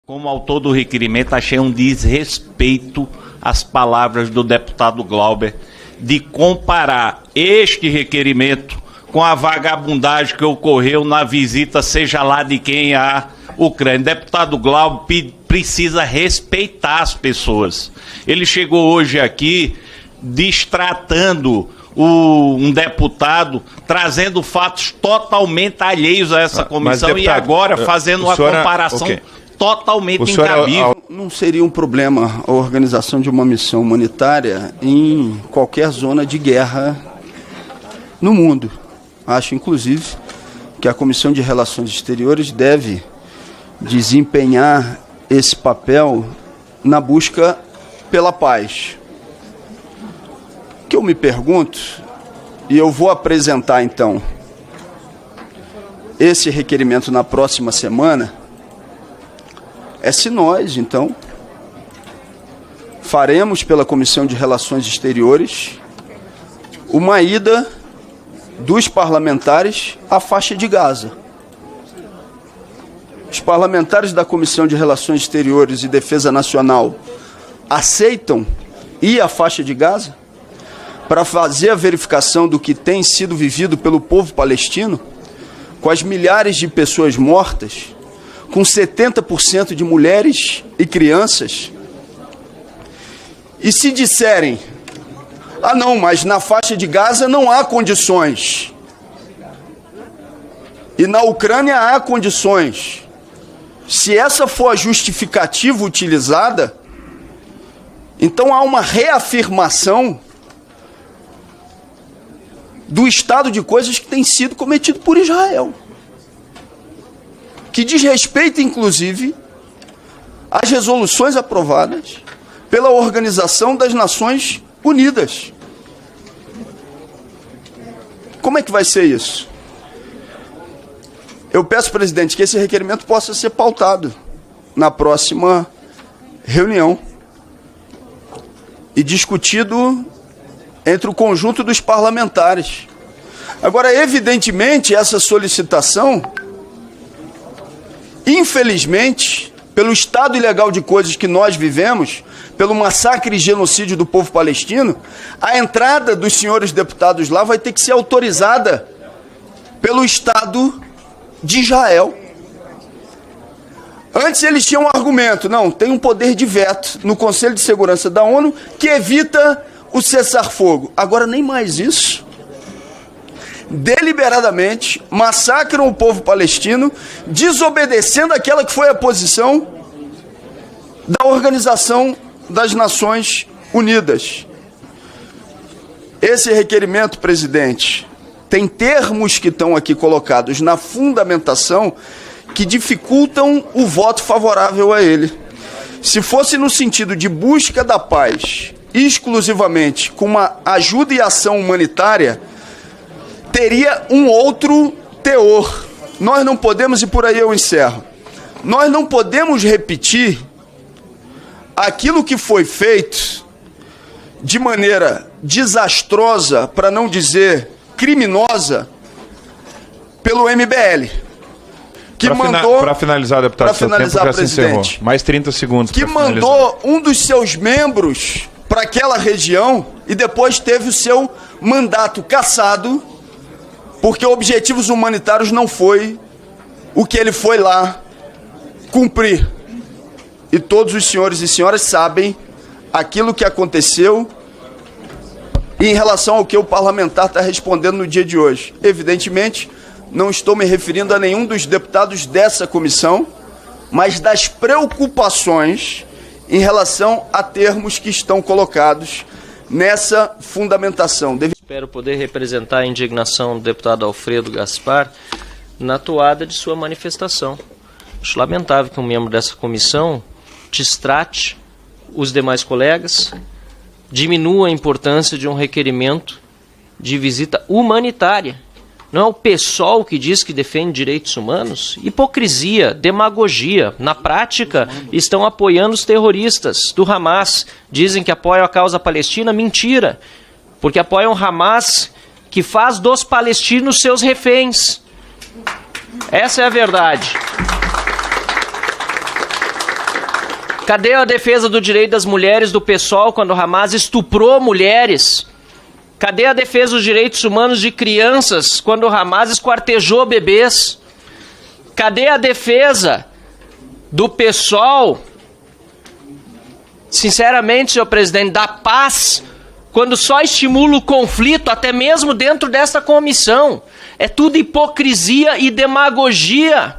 Como autor do requerimento, achei um desrespeito às palavras do deputado Glauber de comparar este requerimento com a vagabundagem que ocorreu na visita, seja lá de quem, à Ucrânia. O deputado Glauber precisa respeitar as pessoas. Ele chegou hoje aqui destratando um deputado, trazendo fatos totalmente alheios a essa comissão, deputado, e agora fazendo uma comparação totalmente incabível. Não seria um problema a organização de uma missão humanitária em qualquer zona de guerra no mundo. Acho, inclusive, que a Comissão de Relações Exteriores deve desempenhar esse papel na busca pela paz. O que eu me pergunto, e eu vou apresentar, então, esse requerimento na próxima semana, é se nós, então, faremos pela Comissão de Relações Exteriores uma ida dos parlamentares à faixa de Gaza. Os parlamentares da Comissão de Relações Exteriores e Defesa Nacional aceitam ir à faixa de Gaza para fazer a verificação do que tem sido vivido pelo povo palestino, com as milhares de pessoas mortas, com 70% de mulheres e crianças. E se disserem, ah não, mas na faixa de Gaza não há condições, e na Ucrânia há condições, se essa for a justificativa utilizada, então há uma reafirmação do estado de coisas que tem sido cometido por Israel, que diz respeito, inclusive, às resoluções aprovadas pela Organização das Nações Unidas. Como é que vai ser isso? Eu peço, presidente, que esse requerimento possa ser pautado na próxima reunião e discutido entre o conjunto dos parlamentares. Agora, evidentemente, essa solicitação, infelizmente, pelo estado ilegal de coisas que nós vivemos, pelo massacre e genocídio do povo palestino, a entrada dos senhores deputados lá vai ter que ser autorizada pelo Estado de Israel. Antes eles tinham um argumento, não, tem um poder de veto no Conselho de Segurança da ONU que evita o cessar-fogo. Agora nem mais isso. Deliberadamente massacram o povo palestino, desobedecendo aquela que foi a posição da Organização das Nações Unidas. Esse requerimento, presidente, tem termos que estão aqui colocados na fundamentação que dificultam o voto favorável a ele. Se fosse no sentido de busca da paz, exclusivamente com uma ajuda e ação humanitária, teria um outro teor. Nós não podemos, e por aí eu encerro, nós não podemos repetir aquilo que foi feito de maneira desastrosa, para não dizer criminosa, pelo MBL. Que mandou, para finalizar, deputado, seu tempo já se encerrou. Mais 30 segundos. Que mandou um dos seus membros para aquela região e depois teve o seu mandato cassado, porque objetivos humanitários não foi o que ele foi lá cumprir. E todos os senhores e senhoras sabem aquilo que aconteceu em relação ao que o parlamentar está respondendo no dia de hoje. Evidentemente, não estou me referindo a nenhum dos deputados dessa comissão, mas das preocupações em relação a termos que estão colocados nessa fundamentação. Espero poder representar a indignação do deputado Alfredo Gaspar na toada de sua manifestação. Acho lamentável que um membro dessa comissão distrate os demais colegas, diminua a importância de um requerimento de visita humanitária. Não é o PSOL que diz que defende direitos humanos? Hipocrisia, demagogia. Na prática, estão apoiando os terroristas do Hamas. Dizem que apoiam a causa palestina. Mentira. Porque apoiam o Hamas, que faz dos palestinos seus reféns. Essa é a verdade. Cadê a defesa do direito das mulheres do PSOL quando o Hamas estuprou mulheres? Cadê a defesa dos direitos humanos de crianças quando o Hamas esquartejou bebês? Cadê a defesa do PSOL, sinceramente, senhor presidente, da paz, quando só estimula o conflito, até mesmo dentro dessa comissão? É tudo hipocrisia e demagogia.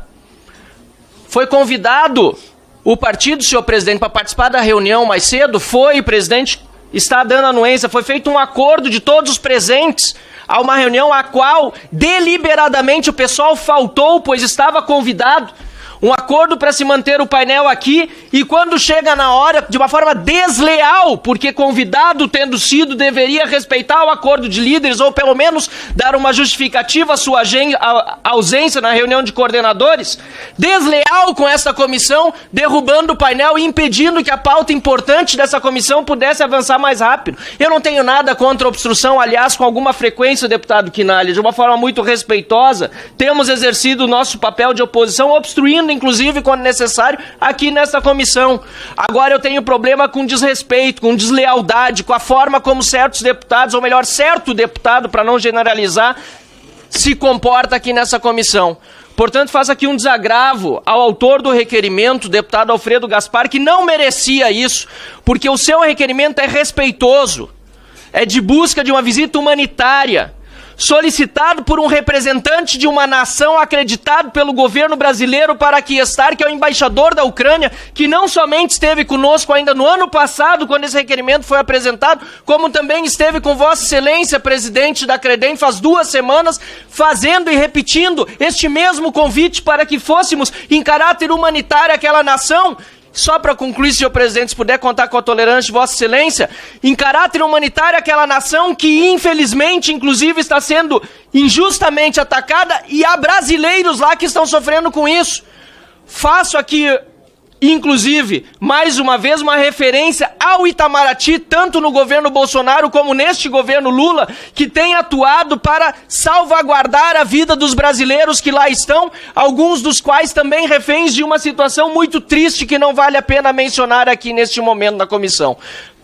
Foi convidado o partido, senhor presidente, para participar da reunião mais cedo? Foi, o presidente está dando anuência. Foi feito um acordo de todos os presentes a uma reunião a qual deliberadamente o pessoal faltou, pois estava convidado. Um acordo para se manter o painel aqui, e quando chega na hora, de uma forma desleal, porque convidado tendo sido, deveria respeitar o acordo de líderes, ou pelo menos dar uma justificativa à sua ausência na reunião de coordenadores, desleal com essa comissão, derrubando o painel e impedindo que a pauta importante dessa comissão pudesse avançar mais rápido. Eu não tenho nada contra a obstrução, aliás, com alguma frequência, deputado Quinalha, de uma forma muito respeitosa, temos exercido o nosso papel de oposição, obstruindo inclusive quando necessário, aqui nessa comissão. Agora eu tenho problema com desrespeito, com deslealdade, com a forma como certos deputados, ou melhor, certo deputado, para não generalizar, se comporta aqui nessa comissão. Portanto, faço aqui um desagravo ao autor do requerimento, o deputado Alfredo Gaspar, que não merecia isso, porque o seu requerimento é respeitoso, é de busca de uma visita humanitária, solicitado por um representante de uma nação acreditado pelo governo brasileiro para aqui estar, que é o embaixador da Ucrânia, que não somente esteve conosco ainda no ano passado, quando esse requerimento foi apresentado, como também esteve com Vossa Excelência, presidente da Credem, faz 2 semanas, fazendo e repetindo este mesmo convite para que fôssemos, em caráter humanitário, aquela nação. Só para concluir, senhor presidente, se puder contar com a tolerância de Vossa Excelência, em caráter humanitário, aquela nação que, infelizmente, inclusive, está sendo injustamente atacada, e há brasileiros lá que estão sofrendo com isso. Faço aqui, inclusive, mais uma vez, uma referência ao Itamaraty, tanto no governo Bolsonaro como neste governo Lula, que tem atuado para salvaguardar a vida dos brasileiros que lá estão, alguns dos quais também reféns de uma situação muito triste que não vale a pena mencionar aqui neste momento na comissão.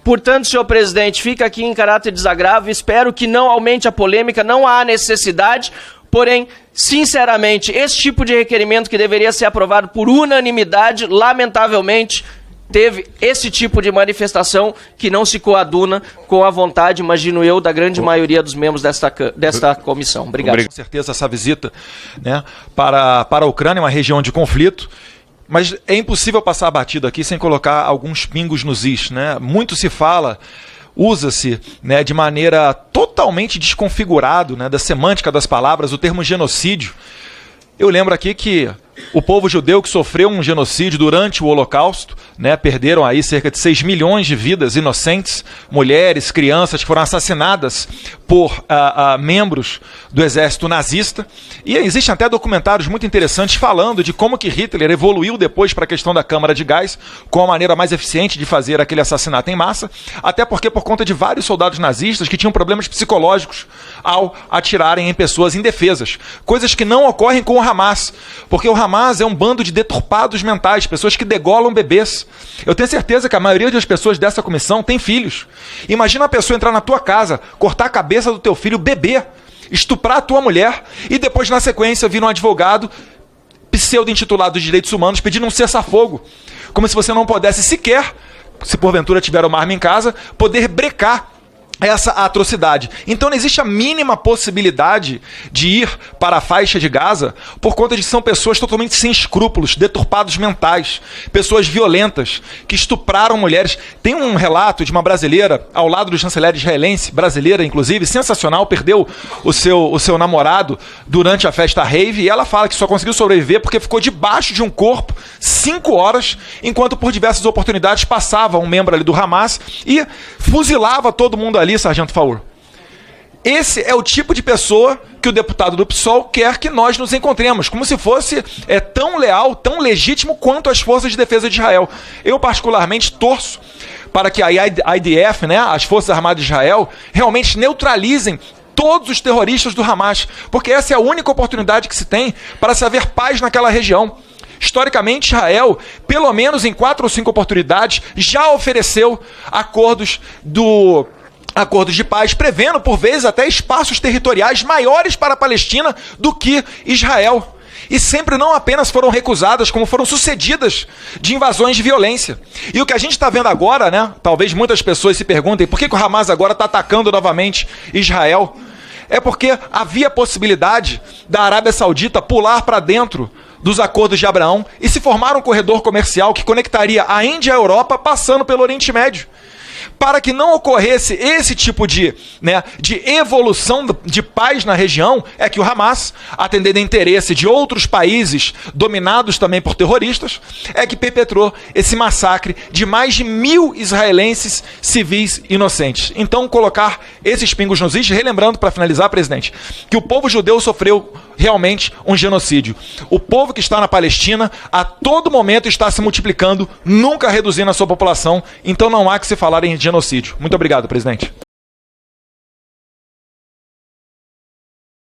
Portanto, senhor presidente, fica aqui em caráter de desagravo, espero que não aumente a polêmica, não há necessidade. Porém, sinceramente, esse tipo de requerimento que deveria ser aprovado por unanimidade, lamentavelmente, teve esse tipo de manifestação que não se coaduna com a vontade, imagino eu, da grande maioria dos membros desta comissão. Obrigado. Com certeza essa visita, né, para a Ucrânia, uma região de conflito, mas é impossível passar batido aqui sem colocar alguns pingos nos is, né? Muito se fala, usa-se, né, de maneira totalmente desconfigurado, né, da semântica das palavras, o termo genocídio. Eu lembro aqui que o povo judeu que sofreu um genocídio durante o Holocausto, né, perderam aí cerca de 6 milhões de vidas inocentes, mulheres, crianças que foram assassinadas por membros do exército nazista. E existem até documentários muito interessantes falando de como que Hitler evoluiu depois para a questão da câmara de gás, com a maneira mais eficiente de fazer aquele assassinato em massa, até porque por conta de vários soldados nazistas que tinham problemas psicológicos ao atirarem em pessoas indefesas, coisas que não ocorrem com o Hamas, porque o Hamas é um bando de deturpados mentais, pessoas que degolam bebês. Eu tenho certeza que a maioria das pessoas dessa comissão tem filhos. Imagina a pessoa entrar na tua casa, cortar a cabeça do teu filho, bebê, estuprar a tua mulher e depois, na sequência, vir um advogado pseudo-intitulado de direitos humanos pedindo um cessar-fogo. Como se você não pudesse sequer, se porventura tiver uma arma em casa, poder brecar essa atrocidade. Então não existe a mínima possibilidade de ir para a faixa de Gaza por conta de que são pessoas totalmente sem escrúpulos, deturpados mentais, pessoas violentas, que estupraram mulheres. Tem um relato de uma brasileira ao lado do chanceler israelense, brasileira inclusive, sensacional, perdeu o seu namorado durante a festa rave, e ela fala que só conseguiu sobreviver porque ficou debaixo de um corpo 5 horas, enquanto por diversas oportunidades passava um membro ali do Hamas e fuzilava todo mundo ali, Sargento Faur. Esse é o tipo de pessoa que o deputado do PSOL quer que nós nos encontremos, como se fosse tão leal, tão legítimo quanto as forças de defesa de Israel. Eu particularmente torço para que a IDF, né, as Forças Armadas de Israel, realmente neutralizem todos os terroristas do Hamas, porque essa é a única oportunidade que se tem para se haver paz naquela região. Historicamente, Israel, pelo menos em 4 ou 5 oportunidades, já ofereceu acordos de paz, prevendo, por vezes, até espaços territoriais maiores para a Palestina do que Israel. E sempre não apenas foram recusadas, como foram sucedidas de invasões de violência. E o que a gente está vendo agora, né? Talvez muitas pessoas se perguntem por que o Hamas agora está atacando novamente Israel. É porque havia possibilidade da Arábia Saudita pular para dentro dos acordos de Abraão e se formar um corredor comercial que conectaria a Índia e a Europa, passando pelo Oriente Médio. Para que não ocorresse esse tipo de evolução de paz na região, é que o Hamas, atendendo ao interesse de outros países dominados também por terroristas, é que perpetrou esse massacre de mais de 1.000 israelenses civis inocentes. Então, colocar esses pingos nos is, relembrando, para finalizar, presidente, que o povo judeu sofreu realmente um genocídio. O povo que está na Palestina, a todo momento está se multiplicando, nunca reduzindo a sua população, então não há que se falar em genocídio. Muito obrigado, presidente.